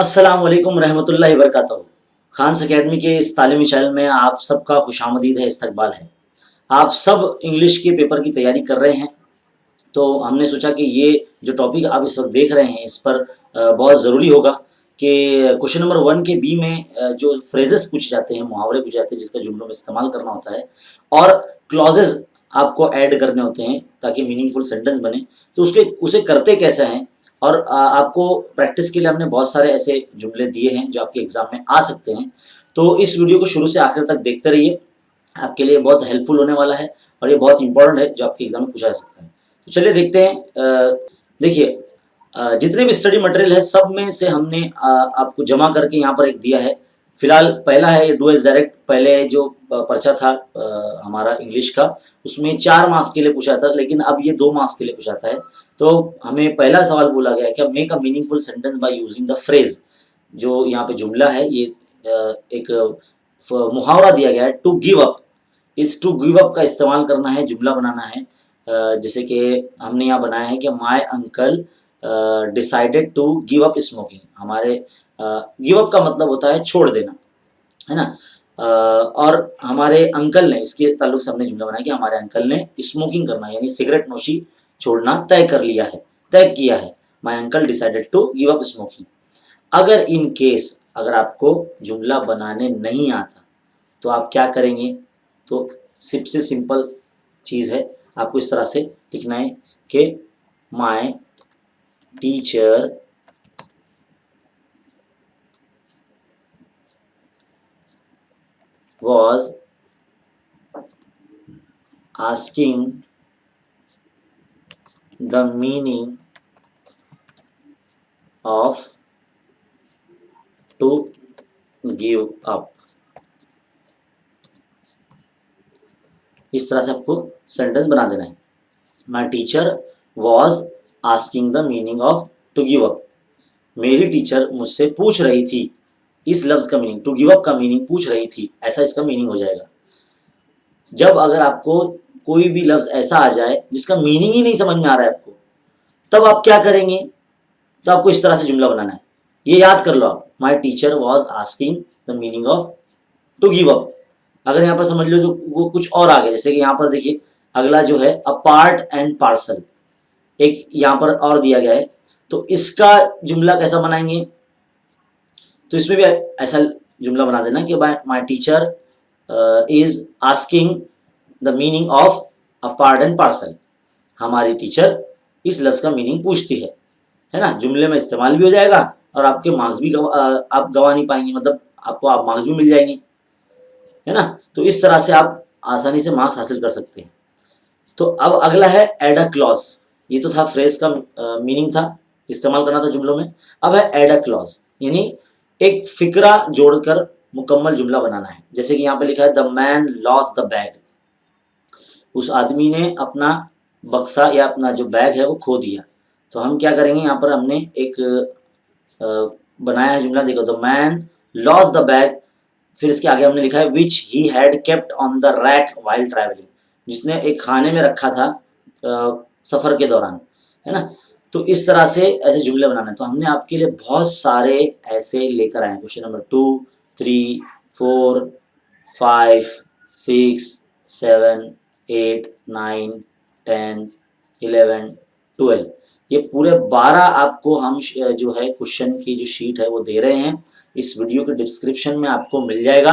अस्सलाम वालेकुम रहमतुल्लाहि वबरकातुहू। खान्स अकेडमी के इस तालीमी चैनल में आप सबका खुशामदीद है, इस्तकबाल है। आप सब इंग्लिश के पेपर की तैयारी कर रहे हैं, तो हमने सोचा कि ये जो टॉपिक आप इस वक्त देख रहे हैं इस पर बहुत ज़रूरी होगा कि क्वेश्चन नंबर 1 के बी में जो फ्रेजेस पूछे जाते हैं, मुहावरे पूछे जाते हैं जिसका जुमलों में इस्तेमाल करना होता है और क्लॉजेज़ आपको ऐड करने होते हैं ताकि मीनिंगफुल सेंटेंस बने, तो उसके उसे करते कैसे हैं और आपको प्रैक्टिस के लिए हमने बहुत सारे ऐसे जुमले दिए हैं जो आपके एग्ज़ाम में आ सकते हैं। तो इस वीडियो को शुरू से आखिर तक देखते रहिए, आपके लिए बहुत हेल्पफुल होने वाला है और ये बहुत इंपॉर्टेंट है जो आपके एग्ज़ाम में पूछा जा सकता है। तो चलिए देखते हैं। देखिए, जितने भी स्टडी मटेरियल है सब में से हमने आपको जमा करके यहाँ पर एक दिया है। फिलहाल पहला है डू एज डायरेक्ट। पहले जो पर्चा था हमारा इंग्लिश का, उसमें 4 मार्क्स के लिए पूछा था, लेकिन अब ये 2 मार्क्स के लिए पूछाता है। तो हमें पहला सवाल बोला गया है कि make a meaningful sentence by using the phrase. जो यहाँ पे जुमला है ये एक मुहावरा दिया गया है, टू गिव अप। इस टू गिव अप का इस्तेमाल करना है, जुमला बनाना है। जैसे कि हमने यहाँ बनाया है कि my uncle decided to give up smoking. हमारे गिव अप का मतलब होता है छोड़ देना, है ना। और हमारे अंकल ने, इसके ताल्लुक से हमने जुमला बनाया कि हमारे अंकल ने स्मोकिंग करना यानी सिगरेट नोशी छोड़ना तय कर लिया है, तय किया है। My uncle decided to give up smoking. अगर इन केस अगर आपको जुमला बनाने नहीं आता तो आप क्या करेंगे? तो सबसे सिंपल चीज़ है, आपको इस तरह से लिखना है कि my teacher was asking the meaning of to give up। इस तरह से आपको सेंटेंस बना देना है। My teacher was asking the meaning of to give up. मेरी टीचर मुझसे पूछ रही थी। इस लफ्ज़ का मीनिंग, टू गिव अप का मीनिंग पूछ रही थी, ऐसा इसका मीनिंग हो जाएगा। जब अगर आपको कोई भी लफ्ज़ ऐसा आ जाए जिसका मीनिंग ही नहीं समझ में आ रहा है आपको, तब आप क्या करेंगे? तो आपको इस तरह से जुमला बनाना है। ये याद कर लो आप, my teacher was asking the meaning of to give up. अगर यहाँ पर समझ लो जो वो कुछ और आ गया, जैसे कि यहाँ पर देखिए अगला जो है अ पार्ट एंड पार्सल, एक यहाँ पर और दिया गया है, तो इसका जुमला कैसा बनाएंगे? तो इसमें भी ऐसा जुमला बना देना कि my teacher is asking the meaning of a part and parcel. हमारी टीचर इस लफ्ज़ का मीनिंग पूछती है ना। जुमले में इस्तेमाल भी हो जाएगा और आपके मार्क्स भी आप गवा नहीं पाएंगे, मतलब आपको आप मार्क्स भी मिल जाएंगे, है ना। तो इस तरह से आप आसानी से मार्क्स हासिल कर सकते हैं। तो अब अगला है एड अ क्लॉज। ये तो था फ्रेज का मीनिंग था, इस्तेमाल करना था जुमलों में। अब है एड अ क्लॉज, यानी एक फिक्रा जोड़कर मुकम्मल जुमला बनाना है। जैसे कि यहाँ पे लिखा है the man lost the bag. उस आदमी ने अपना बक्सा या अपना जो बैग है वो खो दिया। तो हम क्या करेंगे, यहाँ पर हमने एक बनाया है जुमला, देखो the man lost the bag. फिर इसके आगे हमने लिखा है which he had kept on the rack while travelling. जिसने एक खाने में रखा था सफ़र के दौरान, है ना। तो इस तरह से ऐसे जुमले बनाना है। तो हमने आपके लिए बहुत सारे ऐसे लेकर आए हैं। क्वेश्चन नंबर 2, 3, 4, 5, 6, 7, 8, 9, 10, 11, 12, ये पूरे 12 आपको हम जो है क्वेश्चन की जो शीट है वो दे रहे हैं। इस वीडियो के डिस्क्रिप्शन में आपको मिल जाएगा,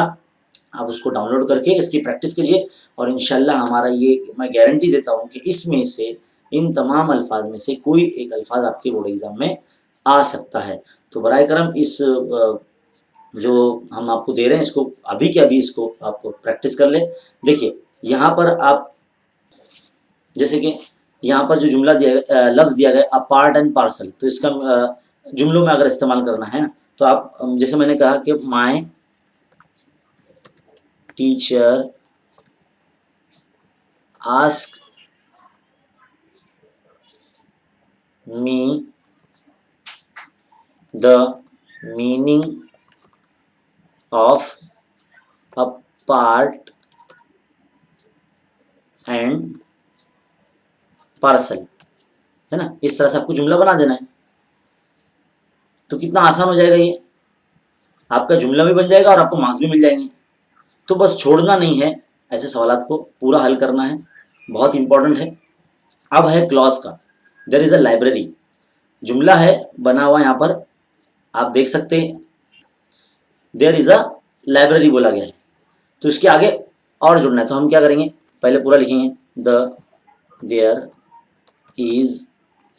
आप उसको डाउनलोड करके इसकी प्रैक्टिस कीजिए और इंशाल्लाह हमारा ये मैं गारंटी देता हूँ कि इसमें से इन तमाम अल्फाज में से कोई एक अल्फाज आपके बोर्ड एग्ज़ाम में आ सकता है। तो बराए करम इस जो हम आपको दे रहे हैं इसको अभी के अभी इसको आप प्रैक्टिस कर ले। देखिए यहाँ पर आप, जैसे कि यहाँ पर जो जुमला दिया लफ्ज़ दिया गया अ पार्ट एंड पार्सल, तो इसका जुमलों में अगर इस्तेमाल करना है ना, तो आप जैसे मैंने कहा कि my teacher ask me the meaning of a part and parcel, है ना। इस तरह से आपको जुमला बना देना है। तो कितना आसान हो जाएगा ये, आपका जुमला भी बन जाएगा और आपको मार्क्स भी मिल जाएंगे। तो बस छोड़ना नहीं है, ऐसे सवालात को पूरा हल करना है, बहुत इंपॉर्टेंट है। अब है क्लॉज का, देयर इज अ लाइब्रेरी, जुमला है बना हुआ यहाँ पर, आप देख सकते हैं देयर इज अ लाइब्रेरी बोला गया है, तो इसके आगे और जुड़ना है, तो हम क्या करेंगे, पहले पूरा लिखेंगे, the there is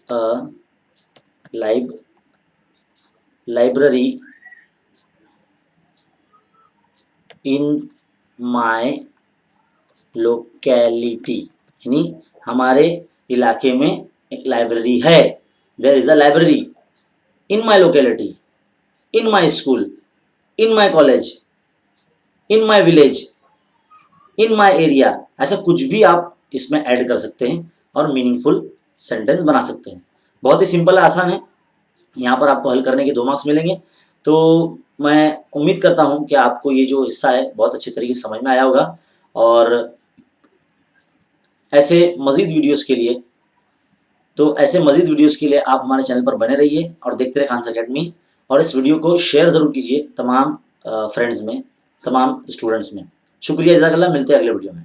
a library in my locality, यानी हमारे इलाके में एक लाइब्रेरी है। There is a library in my locality, in my school, in my college, in my village, in my area, ऐसा कुछ भी आप इसमें ऐड कर सकते हैं और मीनिंगफुल सेंटेंस बना सकते हैं। बहुत ही सिंपल है, आसान है। यहाँ पर आपको हल करने के 2 मार्क्स मिलेंगे। तो मैं उम्मीद करता हूँ कि आपको ये जो हिस्सा है बहुत अच्छे तरीके से समझ में आया होगा, और ऐसे मज़ीद वीडियोस के लिए आप हमारे चैनल पर बने रहिए और देखते रहिए खानसा अकेडमी, और इस वीडियो को शेयर ज़रूर कीजिए तमाम फ्रेंड्स में, तमाम स्टूडेंट्स में। शुक्रिया, जज़ाकल्लाह, मिलते हैं अगले वीडियो में।